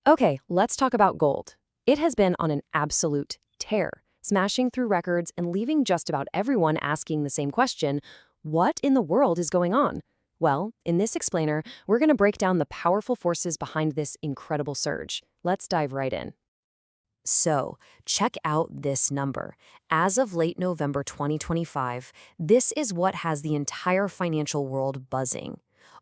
Okay, let's talk about gold. It has been on an absolute tear, smashing through records and leaving just about everyone asking the same question: what in the world is going on? Well, in this explainer, we're going to break down the powerful forces behind this incredible surge. Let's dive right in. So, check out this number. As of late November 2025, this is what has the entire financial world buzzing.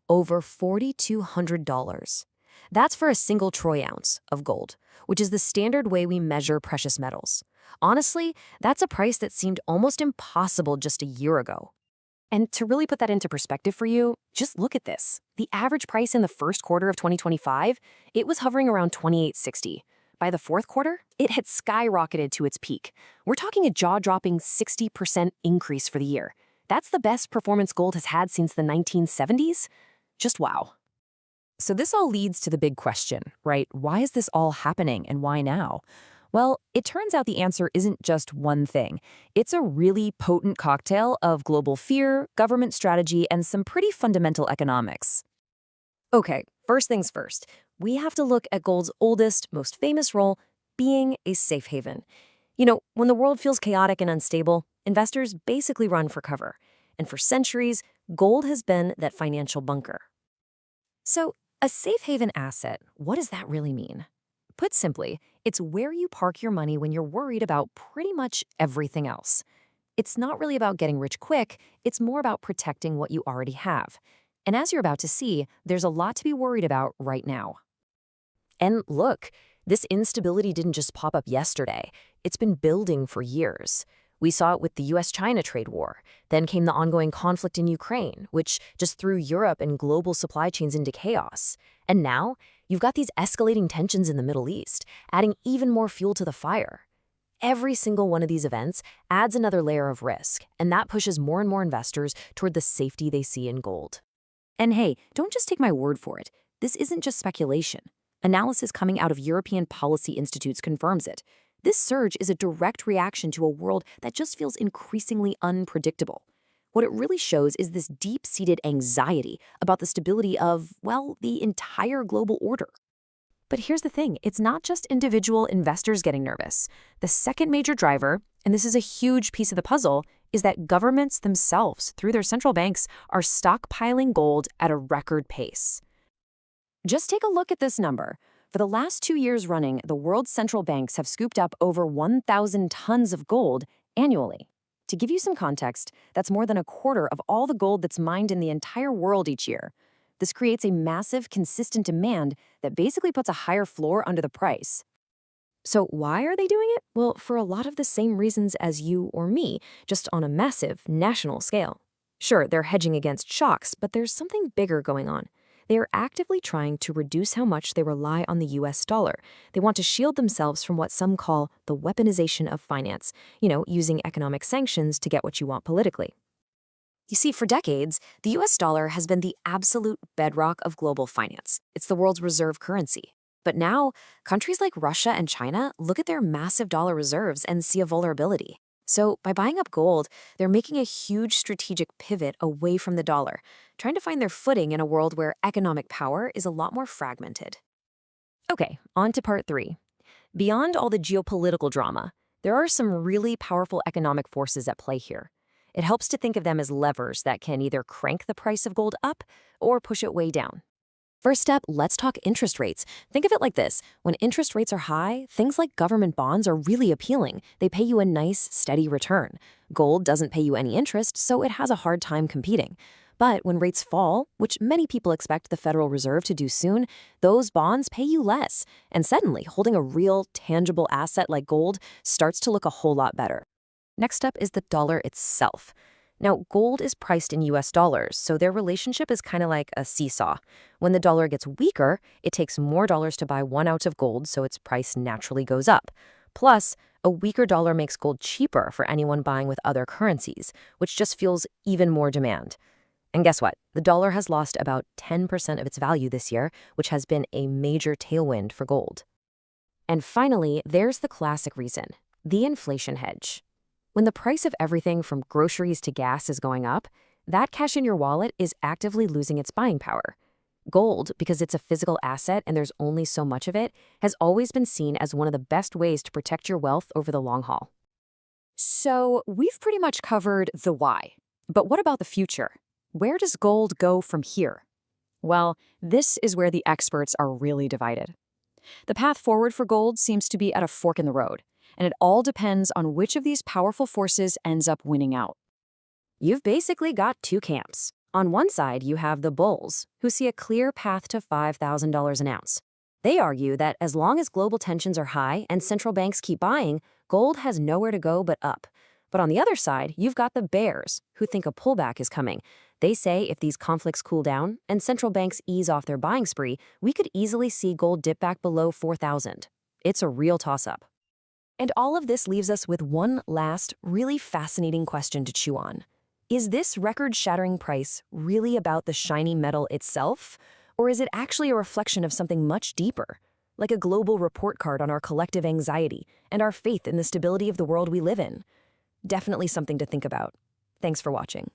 Over $4,200. That's for a single troy ounce of gold, which is the standard way we measure precious metals. Honestly, that's a price that seemed almost impossible just a year ago. And to really put that into perspective for you, just look at this. The average price in the first quarter of 2025, it was hovering around 2860. By the fourth quarter, it had skyrocketed to its peak. We're talking a jaw-dropping 60% increase for the year. That's the best performance gold has had since the 1970s. Just wow. So this all leads to the big question, right? Why is this all happening and why now? Well, it turns out the answer isn't just one thing. It's a really potent cocktail of global fear, government strategy, and some pretty fundamental economics. Okay, first things first. We have to look at gold's oldest, most famous role, being a safe haven. You know, when the world feels chaotic and unstable, investors basically run for cover. And for centuries, gold has been that financial bunker. So, a safe haven asset, what does that really mean? Put simply, it's where you park your money when you're worried about pretty much everything else. It's not really about getting rich quick, it's more about protecting what you already have. And as you're about to see, there's a lot to be worried about right now. And look, this instability didn't just pop up yesterday. It's been building for years. We saw it with the US-China trade war. Then came the ongoing conflict in Ukraine, which just threw Europe and global supply chains into chaos. And now, you've got these escalating tensions in the Middle East, adding even more fuel to the fire. Every single one of these events adds another layer of risk, and that pushes more and more investors toward the safety they see in gold. And hey, don't just take my word for it. This isn't just speculation. Analysis coming out of European policy institutes confirms it. This surge is a direct reaction to a world that just feels increasingly unpredictable. What it really shows is this deep-seated anxiety about the stability of, well, the entire global order. But here's the thing, it's not just individual investors getting nervous. The second major driver, and this is a huge piece of the puzzle, is that governments themselves, through their central banks, are stockpiling gold at a record pace. Just take a look at this number. For the last 2 years running, the world's central banks have scooped up over 1,000 tons of gold annually. To give you some context, that's more than a quarter of all the gold that's mined in the entire world each year. This creates a massive, consistent demand that basically puts a higher floor under the price. So why are they doing it? Well, for a lot of the same reasons as you or me, just on a massive national scale. Sure, they're hedging against shocks, but there's something bigger going on. They are actively trying to reduce how much they rely on the US dollar. They want to shield themselves from what some call the weaponization of finance, using economic sanctions to get what you want politically. You see, for decades, the US dollar has been the absolute bedrock of global finance. It's the world's reserve currency. But now, countries like Russia and China look at their massive dollar reserves and see a vulnerability. So by buying up gold, they're making a huge strategic pivot away from the dollar, trying to find their footing in a world where economic power is a lot more fragmented. Okay, on to part 3. Beyond all the geopolitical drama, there are some really powerful economic forces at play here. It helps to think of them as levers that can either crank the price of gold up or push it way down. First step, let's talk interest rates. Think of it like this. When interest rates are high, things like government bonds are really appealing. They pay you a nice, steady return. Gold doesn't pay you any interest, so it has a hard time competing. But when rates fall, which many people expect the Federal Reserve to do soon, those bonds pay you less. And suddenly, holding a real, tangible asset like gold starts to look a whole lot better. Next up is the dollar itself. Now, gold is priced in US dollars, so their relationship is kind of like a seesaw. When the dollar gets weaker, it takes more dollars to buy 1 ounce of gold, so its price naturally goes up. Plus, a weaker dollar makes gold cheaper for anyone buying with other currencies, which just fuels even more demand. And guess what? The dollar has lost about 10% of its value this year, which has been a major tailwind for gold. And finally, there's the classic reason, the inflation hedge. When the price of everything from groceries to gas is going up, that cash in your wallet is actively losing its buying power. Gold, because it's a physical asset and there's only so much of it, has always been seen as one of the best ways to protect your wealth over the long haul. So we've pretty much covered the why. But what about the future? Where does gold go from here? Well, this is where the experts are really divided. The path forward for gold seems to be at a fork in the road, and it all depends on which of these powerful forces ends up winning out. You've basically got two camps. On one side, you have the bulls, who see a clear path to $5,000 an ounce. They argue that as long as global tensions are high and central banks keep buying, gold has nowhere to go but up. But on the other side, you've got the bears, who think a pullback is coming. They say if these conflicts cool down and central banks ease off their buying spree, we could easily see gold dip back below 4,000. It's a real toss-up. And all of this leaves us with one last, really fascinating question to chew on. Is this record-shattering price really about the shiny metal itself? Or is it actually a reflection of something much deeper, like a global report card on our collective anxiety and our faith in the stability of the world we live in? Definitely something to think about. Thanks for watching.